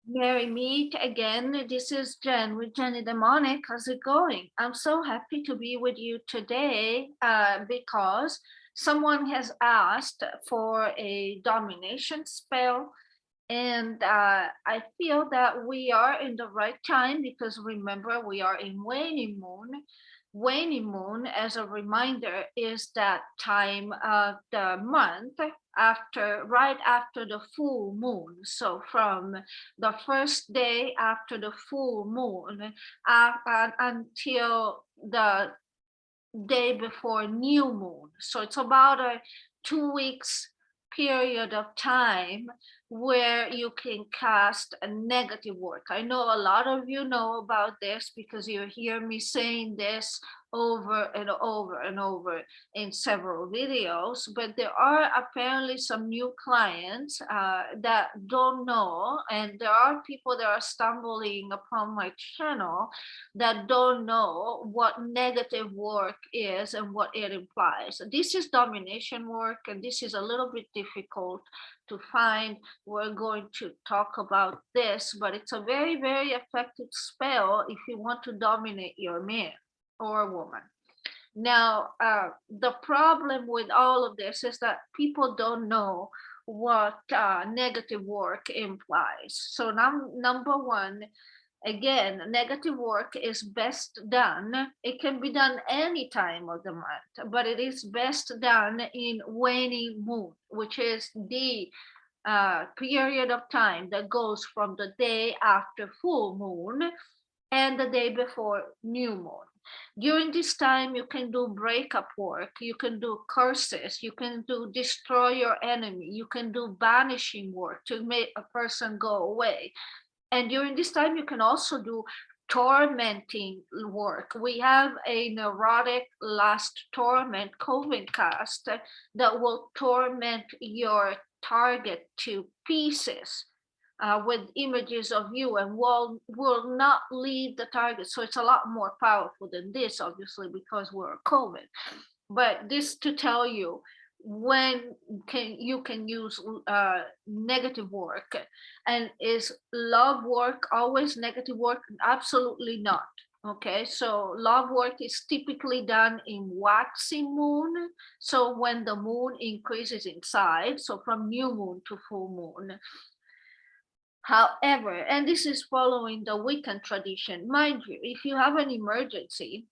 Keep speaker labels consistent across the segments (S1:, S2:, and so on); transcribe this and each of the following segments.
S1: Mary, meet again. This is Jen with Jenny Demonic. How's it going? I'm so happy to be with you today because someone has asked for a domination spell. And I feel that we are in the right time because remember, we are in waning moon. Waning moon, as a reminder, is that time of the month right after the full moon. So from the first day after the full moon until the day before new moon. So it's about a 2 weeks period of time where you can cast a negative work. I know a lot of you know about this because you hear me saying this over and over and over in several videos, but there are apparently some new clients that don't know, and there are people that are stumbling upon my channel that don't know what negative work is and what it implies. This is domination work, and this is a little bit difficult to find. We're going to talk about this, but it's a very, very effective spell if you want to dominate your man or woman. Now, the problem with all of this is that people don't know what negative work implies. So, number one, again, negative work is best done. It can be done any time of the month, but it is best done in waning moon, which is the period of time that goes from the day after full moon and the day before new moon. During this time, you can do breakup work, you can do curses, you can do destroy your enemy, you can do banishing work to make a person go away. And during this time, you can also do tormenting work. We have a neurotic last torment coven cast that will torment your target to pieces with images of you and will not leave the target. So it's a lot more powerful than this, obviously, because we're COVID. But this to tell you when you can use negative work. And is love work always negative work? Absolutely not. Okay, so love work is typically done in waxing moon. So when the moon increases in size, so from new moon to full moon. However, and this is following the Wiccan tradition, mind you, if you have an emergency,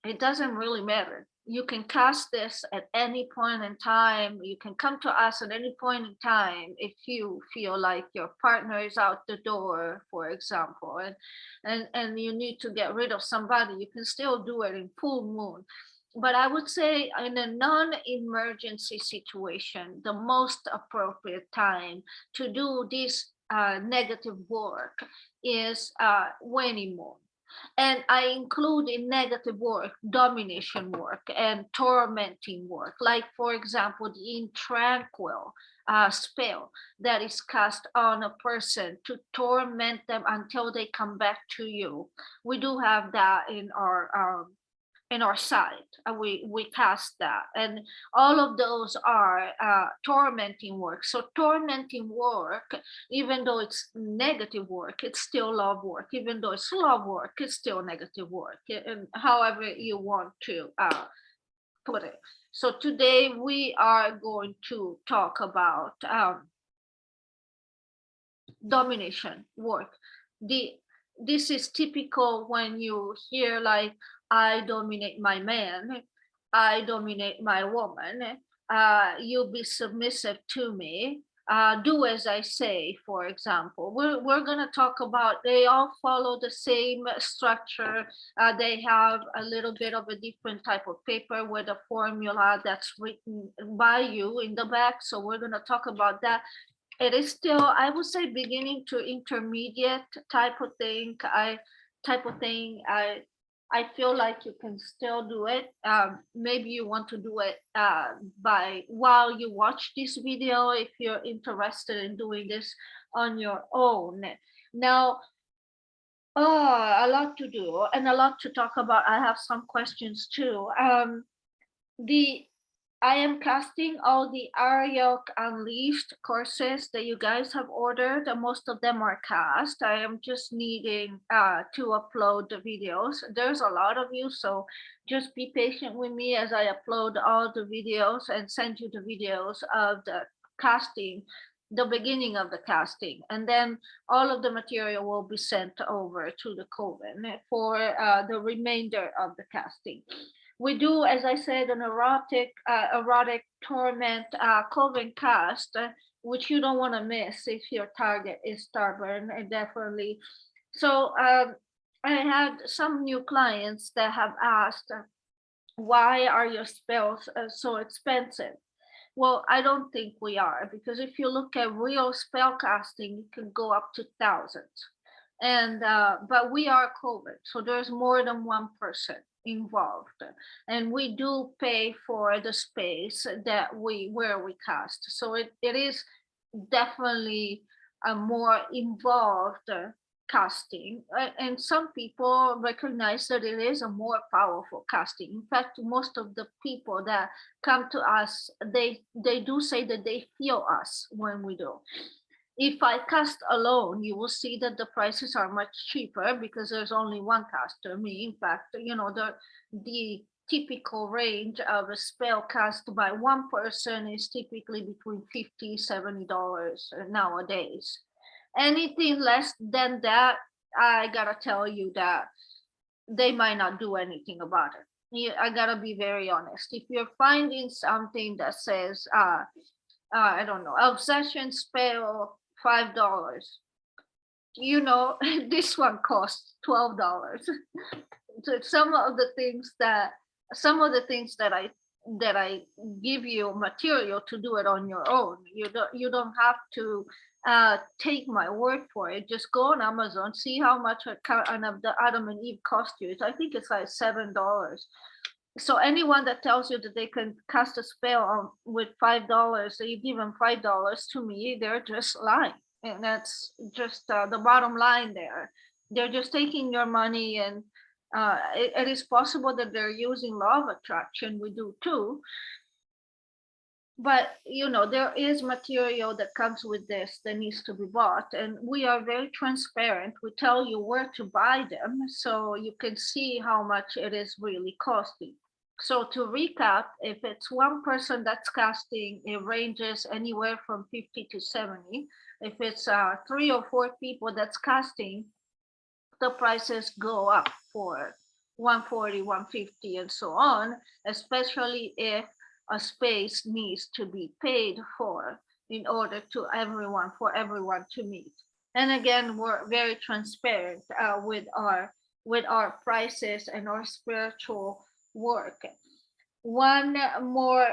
S1: it doesn't really matter. You can cast this at any point in time. You can come to us at any point in time if you feel like your partner is out the door, for example, and you need to get rid of somebody. You can still do it in full moon. But I would say in a non-emergency situation, the most appropriate time to do this negative work is waning moon. And I include in negative work domination work and tormenting work, like for example the intranquil spell that is cast on a person to torment them until they come back to you. We do have that in our site. We cast that, and all of those are tormenting work. So tormenting work, even though it's negative work, it's still love work. Even though it's love work, it's still negative work, and however you want to put it. So today we are going to talk about domination work. The This is typical when you hear like, I dominate my man, I dominate my woman, you be submissive to me, do as I say, for example. We're going to talk about, they all follow the same structure. They have a little bit of a different type of paper with a formula that's written by you in the back. So we're going to talk about that. It is still, I would say, beginning to intermediate type of thing. I feel like you can still do it. Maybe you want to do it by while you watch this video if you're interested in doing this on your own. Now, a lot to do and a lot to talk about. I have some questions too. The I am casting all the Ariok Unleashed courses that you guys have ordered. Most of them are cast. I am just needing to upload the videos. There's a lot of you, so just be patient with me as I upload all the videos and send you the videos of the casting, the beginning of the casting. And then all of the material will be sent over to the coven for the remainder of the casting. We do, as I said, an erotic torment coven cast, which you don't want to miss if your target is stubborn, and definitely. So I had some new clients that have asked, why are your spells so expensive? Well, I don't think we are, because if you look at real spell casting, it can go up to thousands. And but we are covered, so there's more than one person involved, and we do pay for the space that where we cast. So it is definitely a more involved casting, and some people recognize that it is a more powerful casting. In fact, most of the people that come to us, they do say that they feel us when we do. If I cast alone, you will see that the prices are much cheaper because there's only one caster, me. In fact, the typical range of a spell cast by one person is typically between $50-$70 nowadays. Anything less than that, I gotta tell you that they might not do anything about it. I gotta be very honest. If you're finding something that says, I don't know, obsession spell $5, this one costs $12. So some of the things that I give you material to do it on your own. You don't have to take my word for it. Just go on Amazon, see how much of the Adam and Eve cost you. I think it's like $7. So anyone that tells you that they can cast a spell with $5, you give them $5 to me, they're just lying. And that's just the bottom line there. They're just taking your money, and it is possible that they're using law of attraction. We do too. But there is material that comes with this that needs to be bought, and we are very transparent. We tell you where to buy them so you can see how much it is really costing. So to recap, if it's one person that's casting, it ranges anywhere from 50 to 70. If it's 3 or 4 people that's casting, the prices go up for 140, 150, and so on, especially if a space needs to be paid for in order for everyone to meet. And again, we're very transparent with our prices and our spiritual work. One more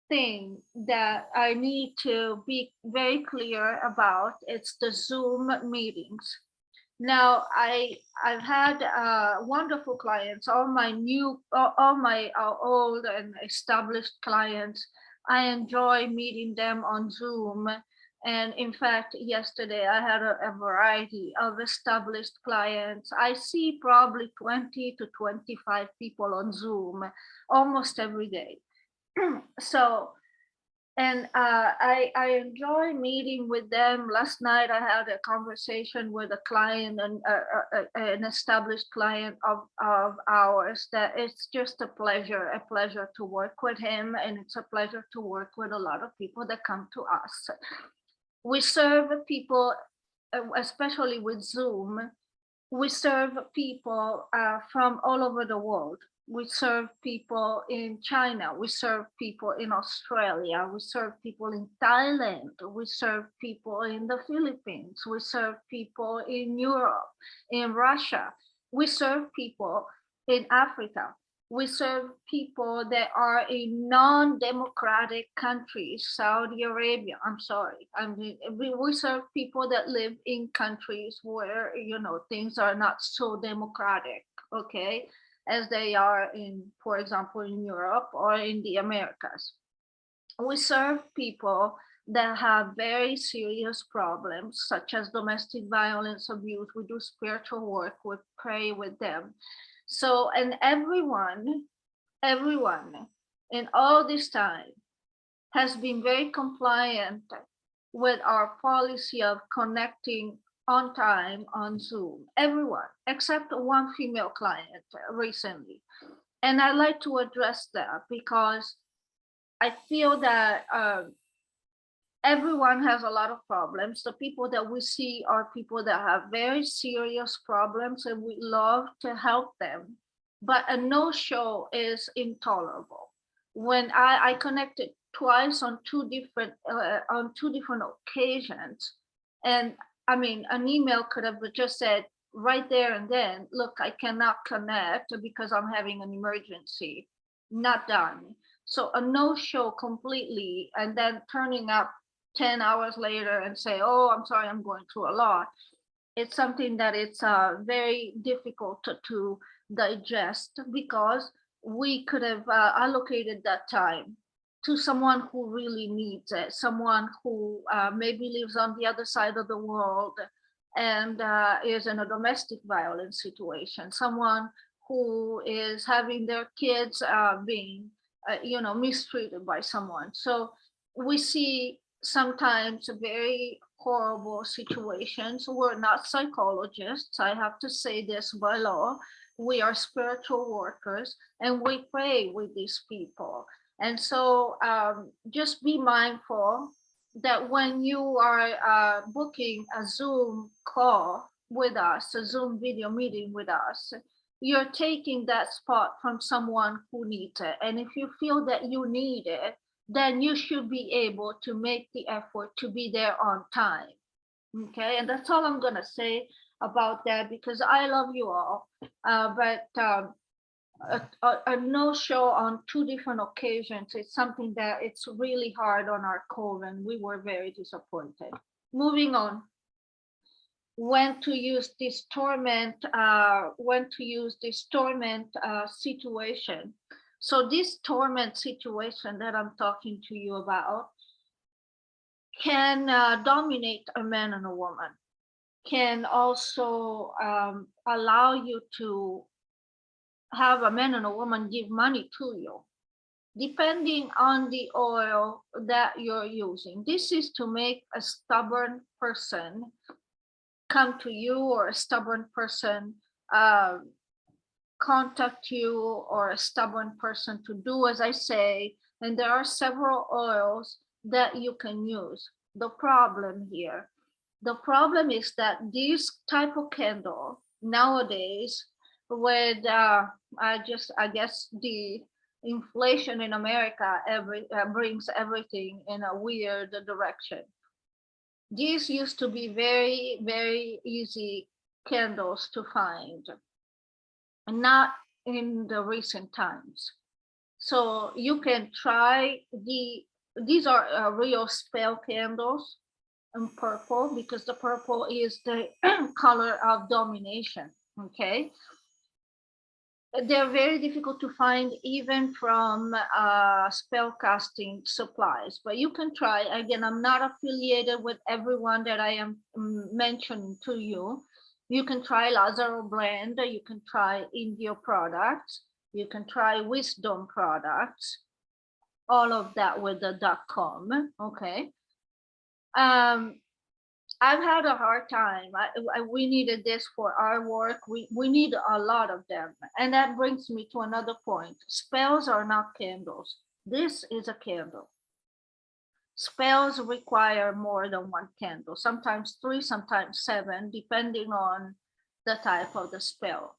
S1: thing that I need to be very clear about, it's the Zoom meetings. Now, I've had wonderful clients, all my old and established clients. I enjoy meeting them on Zoom. And in fact, yesterday I had a variety of established clients. I see probably 20 to 25 people on Zoom almost every day. So, and I enjoy meeting with them. Last night I had a conversation with a client, and an established client of ours, that it's just a pleasure to work with him, and it's a pleasure to work with a lot of people that come to us. We serve people, especially with Zoom, we serve people from all over the world. We serve people in China, we serve people in Australia, we serve people in Thailand, we serve people in the Philippines, we serve people in Europe, in Russia, we serve people in Africa. We serve people that are in non-democratic countries, Saudi Arabia. We serve people that live in countries where, things are not so democratic, okay, as they are for example, in Europe or in the Americas. We serve people that have very serious problems, such as domestic violence, abuse. We do spiritual work, we pray with them. So, and everyone in all this time has been very compliant with our policy of connecting on time on Zoom. Everyone, except one female client recently. And I like to address that because I feel that everyone has a lot of problems. The people that we see are people that have very serious problems and we love to help them. But a no-show is intolerable. When I connected twice on two different occasions, and I mean, an email could have just said right there and then, look, I cannot connect because I'm having an emergency. Not done. So a no-show completely, and then turning up 10 hours later and say, oh, I'm sorry, I'm going through a lot. It's something that it's very difficult to digest because we could have allocated that time to someone who really needs it, someone who maybe lives on the other side of the world and is in a domestic violence situation, someone who is having their kids being, mistreated by someone. So we see sometimes very horrible situations. We're not psychologists. I have to say this by law. We are spiritual workers and we pray with these people. And so just be mindful that when you are booking a Zoom call with us, a Zoom video meeting with us, you're taking that spot from someone who needs it. And if you feel that you need it, then you should be able to make the effort to be there on time. Okay, and that's all I'm gonna say about that because I love you all. But a no-show on two different occasions is something that it's really hard on our coven. We were very disappointed. Moving on. When to use this torment, situation. So this torment situation that I'm talking to you about can dominate a man and a woman, can also allow you to have a man and a woman give money to you, depending on the oil that you're using. This is to make a stubborn person come to you, or a stubborn person contact you, or a stubborn person to do as I say. And there are several oils that you can use. The problem is that this type of candle nowadays, with I guess the inflation in America brings everything in a weird direction. These used to be very, very easy candles to find, not in the recent times. So you can try these are real spell candles in purple, because the purple is the color of domination. Okay, they're very difficult to find even from spell casting supplies, but you can try. Again, I'm not affiliated with everyone that I am mentioning to you. You can try Lazaro brand, you can try Indio products, you can try Wisdom products, all of that with the .com. Okay. I've had a hard time. We needed this for our work. We need a lot of them. And that brings me to another point. Spells are not candles. This is a candle. Spells require more than one candle, sometimes 3, sometimes 7, depending on the type of the spell.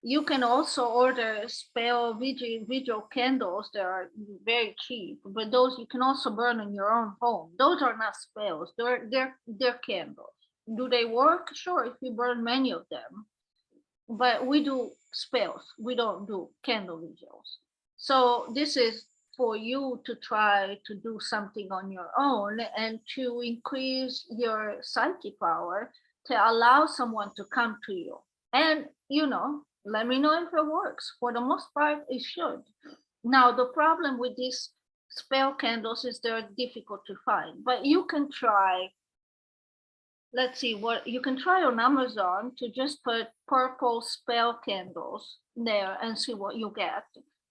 S1: You can also order spell vigil candles that are very cheap, but those you can also burn in your own home. Those are not spells, they're candles. Do they work? Sure, if you burn many of them. But we do spells, we don't do candle vigils. So this is for you to try to do something on your own and to increase your psychic power to allow someone to come to you. And, let me know if it works. For the most part, it should. Now, the problem with these spell candles is they're difficult to find, but you can try. Let's see what you can try on Amazon to just put purple spell candles there and see what you get.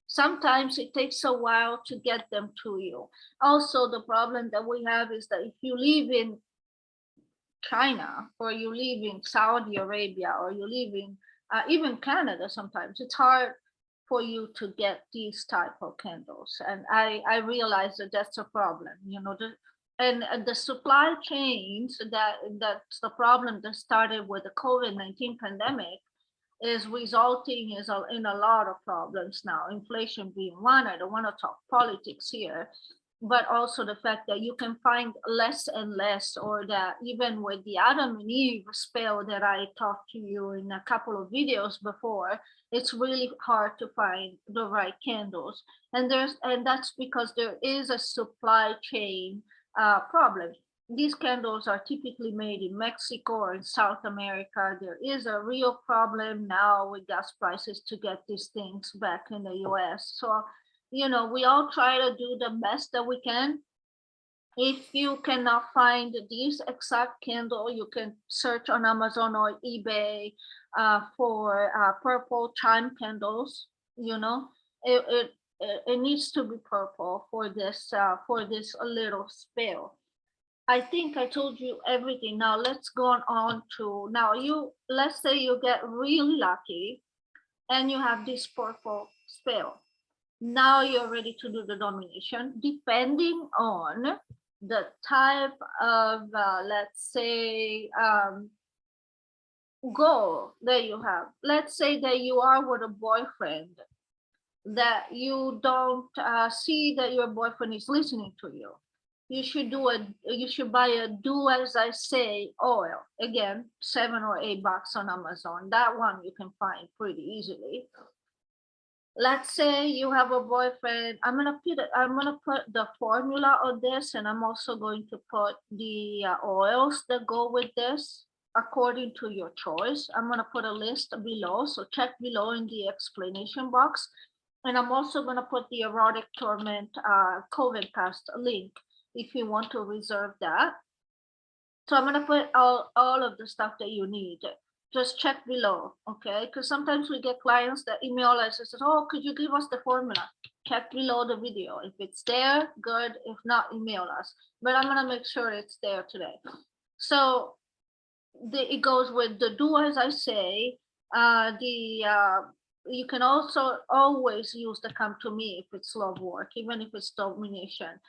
S1: Sometimes it takes a while to get them to you. Also, the problem that we have is that if you live in China, or you live in Saudi Arabia, or you live in even Canada, sometimes it's hard for you to get these type of candles. And I realize that that's a problem, you know, and the supply chains, that's the problem that started with the COVID-19 pandemic, is resulting in a lot of problems now, inflation being one. I don't want to talk politics here, but also the fact that you can find less and less, or that even with the Adam and Eve spell that I talked to you in a couple of videos before, it's really hard to find the right candles. And that's because there is a supply chain problem. These candles are typically made in Mexico or in South America. There is a real problem now with gas prices to get these things back in the US. So, you know, we all try to do the best that we can. If you cannot find this exact candle, you can search on Amazon or eBay for purple chime candles. You know, it needs to be purple for this little spell. I think I told you everything. Now let's go on to, now let's say you get really lucky and you have this purple spell. Now you're ready to do the domination, depending on the type of, let's say, goal that you have. Let's say that you are with a boyfriend, that you don't see that your boyfriend is listening to you. You should buy a do as I say oil. Again, $7 or $8 on Amazon. That one you can find pretty easily. Let's say you have a boyfriend. I'm gonna put the formula on this, and I'm also going to put the oils that go with this according to your choice. I'm gonna put a list below, so check below in the explanation box. And I'm also gonna put the Erotic Torment COVID Past link if you want to reserve that. So I'm gonna put all of the stuff that you need. Just check below, okay? Because sometimes we get clients that email us and says, oh, could you give us the formula? Check below the video. If it's there, good. If not, email us. But I'm gonna make sure it's there today. So it goes with the do as I say. You can also always use the come to me if it's love work, even if it's domination.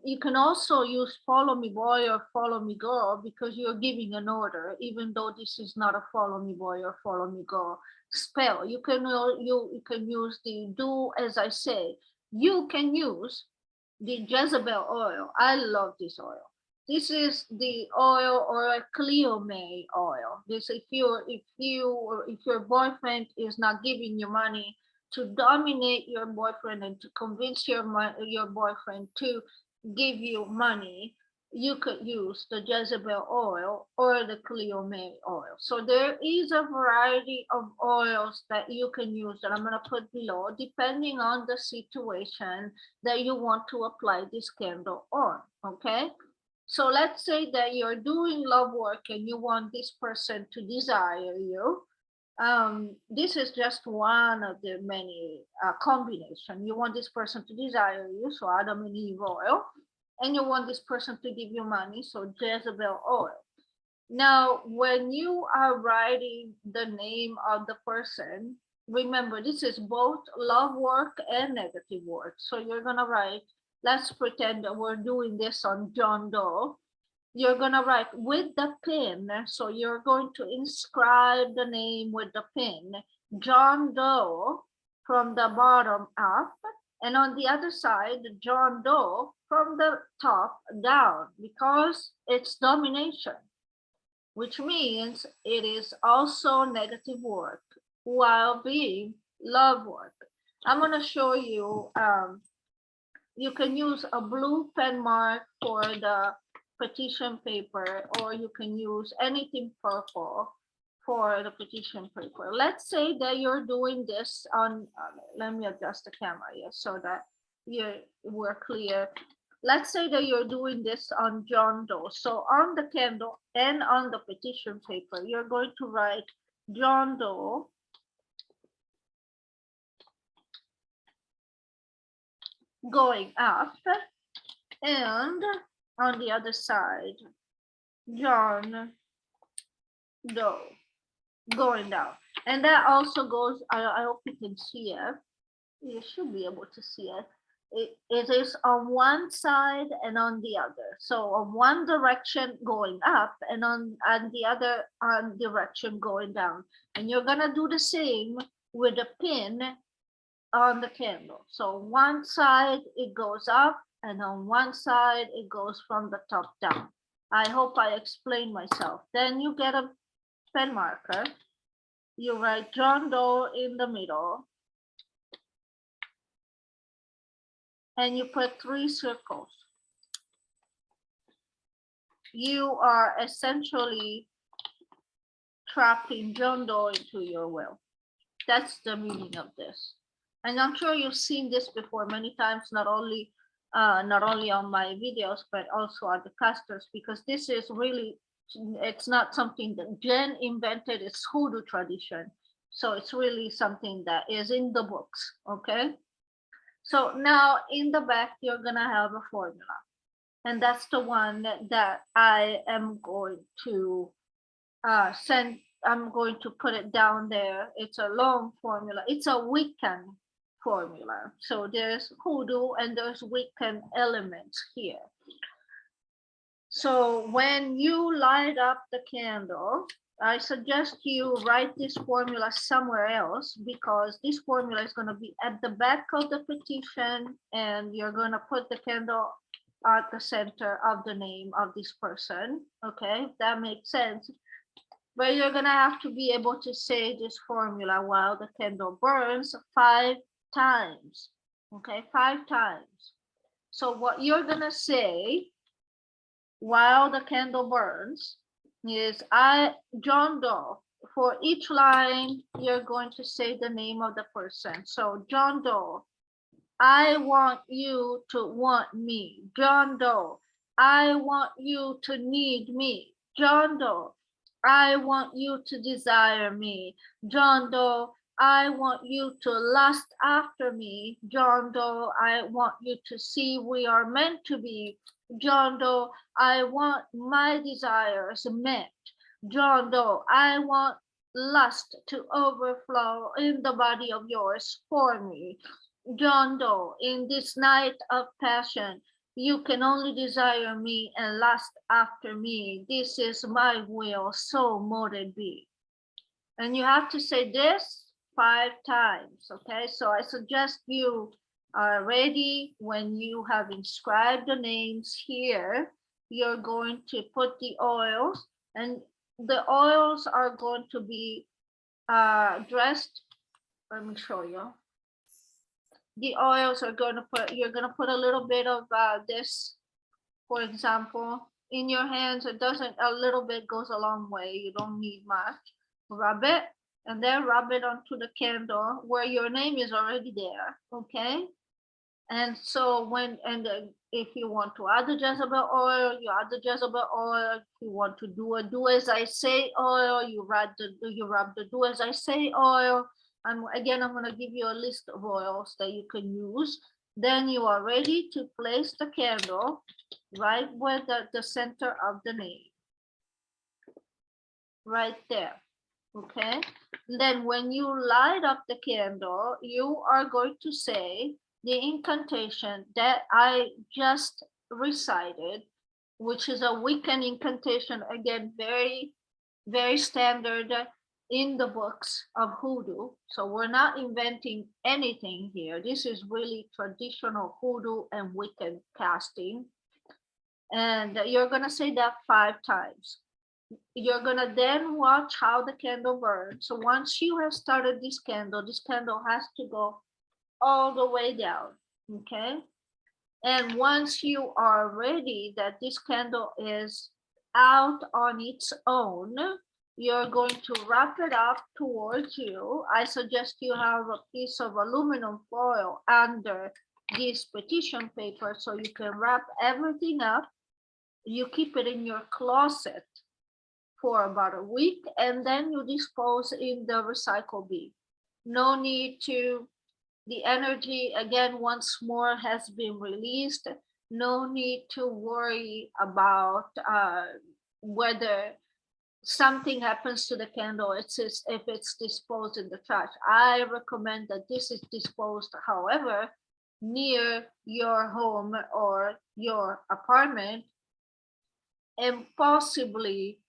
S1: You can also use follow me boy or follow me girl, because you're giving an order, even though this is not a follow me boy or follow me girl spell. You can use the do as I say. You can use the Jezebel oil. I love this oil. This is the oil, or a Cleo May oil. This, if your boyfriend is not giving you money, to dominate your boyfriend and to convince your boyfriend to give you money, you could use the Jezebel oil or the Cleo May oil. So there is a variety of oils that you can use that I'm going to put below, depending on the situation that you want to apply this candle on, okay? So let's say that you're doing love work and you want this person to desire you. This is just one of the many combination. You want this person to desire you, so Adam and Eve oil, and you want this person to give you money, so Jezebel oil. Now, when you are writing the name of the person, remember this is both love work and negative work. So you're gonna write, let's pretend that we're doing this on John Doe. You're gonna write with the pin, so you're going to inscribe the name with the pin, John Doe, from the bottom up, and on the other side, John Doe from the top down, because it's domination, which means it is also negative work while being love work. I'm gonna show you, you can use a blue pen mark for the petition paper, or you can use anything purple for the petition paper. Let's say that you're doing this on, let me adjust the camera here so that we're clear. Let's say that you're doing this on John Doe. So on the candle and on the petition paper, you're going to write John Doe going up, and on the other side, John Doe going down. And that also goes, I hope you can see it. You should be able to see it. It is on one side and on the other. So on one direction going up and on the other direction going down. And you're gonna do the same with the pin on the candle. So one side it goes up and on one side it goes from the top down. I hope I explained myself. Then you get a pen marker. You write John Doe in the middle. And you put 3 circles. You are essentially trapping John Doe into your will. That's the meaning of this. And I'm sure you've seen this before many times, not only on my videos, but also on the casters, because this is really, it's not something that Jen invented, it's Hoodoo tradition. So it's really something that is in the books, okay? So now in the back, you're gonna have a formula. And that's the one that I am going to send. I'm going to put it down there. It's a long formula. It's a Wiccan formula. So there's Hoodoo and there's Wiccan elements here. So when you light up the candle, I suggest you write this formula somewhere else, because this formula is going to be at the back of the petition, and you're going to put the candle at the center of the name of this person. Okay, that makes sense. But you're going to have to be able to say this formula while the candle burns 5 times. Okay, 5 times. So what you're going to say while the candle burns is John Doe. For each line, you're going to say the name of the person. So John Doe, I want you to want me. John Doe, I want you to need me. John Doe, I want you to desire me. John Doe, I want you to lust after me. John Doe, I want you to see we are meant to be. John Doe, I want my desires met. John Doe, I want lust to overflow in the body of yours for me. John Doe, in this night of passion, you can only desire me and lust after me. This is my will, so mote it be. And you have to say this 5 times, okay? So I suggest you are ready. When you have inscribed the names here, you're going to put the oils, and the oils are going to be dressed. Let me show you. The oils are going to put, you're going to put a little bit of this, for example, in your hands. It doesn't, a little bit goes a long way. You don't need much. Rub it, and then rub it onto the candle where your name is already there, okay? And so if you want to add the Jezebel oil, you add the Jezebel oil. If you want to do as I say oil, you rub the do as I say oil. I'm going to give you a list of oils that you can use. Then you are ready to place the candle right where the center of the name, right there. Okay. And then when you light up the candle, you are going to say the incantation that I just recited, which is a Wiccan incantation. Again, very, very standard in the books of Hoodoo. So we're not inventing anything here. This is really traditional Hoodoo and Wiccan casting. And you're going to say that 5 times. You're going to then watch how the candle burns. So once you have started this candle has to go all the way down, okay? And once you are ready that this candle is out on its own, you're going to wrap it up towards you. I suggest you have a piece of aluminum foil under this petition paper so you can wrap everything up. You keep it in your closet for about a week, and then you dispose in the recycle bin. No need to The energy, again, once more has been released. No need to worry about whether something happens to the candle. It's just if it's disposed in the trash. I recommend that this is disposed, however, near your home or your apartment, and possibly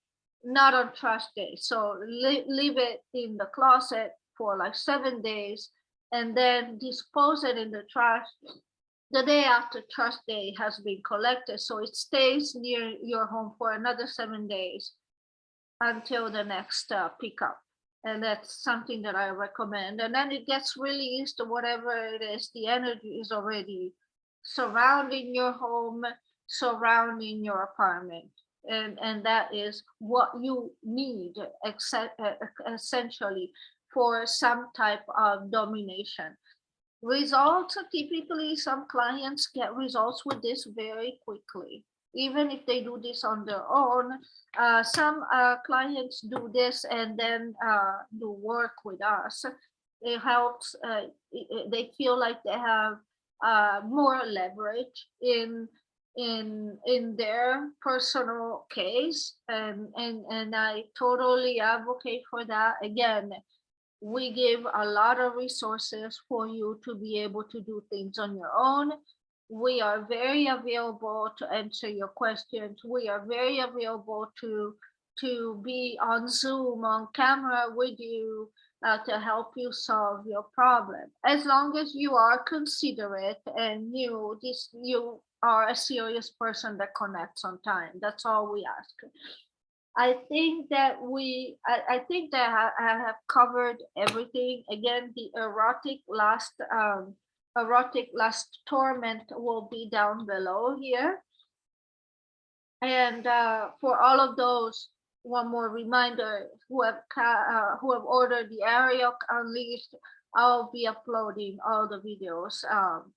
S1: not on trash day. So leave it in the closet for like 7 days and then dispose it in the trash the day after trash day has been collected. So it stays near your home for another 7 days until the next pickup. And that's something that I recommend. And then it gets released, whatever it is, the energy is already surrounding your home, surrounding your apartment. And that is what you need essentially for some type of domination. Results, typically some clients get results with this very quickly, even if they do this on their own. Some clients do this and then do work with us. It helps, they feel like they have more leverage in their personal case, and I totally advocate for that. Again, we give a lot of resources for you to be able to do things on your own. We are very available to answer your questions. We are very available to be on Zoom, on camera with you, to help you solve your problem. As long as you are considerate and you are a serious person that connects on time. That's all we ask. I think that I think that I have covered everything. Again, the erotic last torment will be down below here. And for all of those, one more reminder, who have ordered the Ariok Unleashed, I'll be uploading all the videos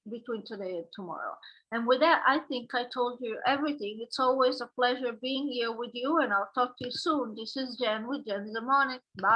S1: between today and tomorrow. And with that, I think I told you everything. It's always a pleasure being here with you, and I'll talk to you soon. This is Jen with Jen in the Morning. Bye.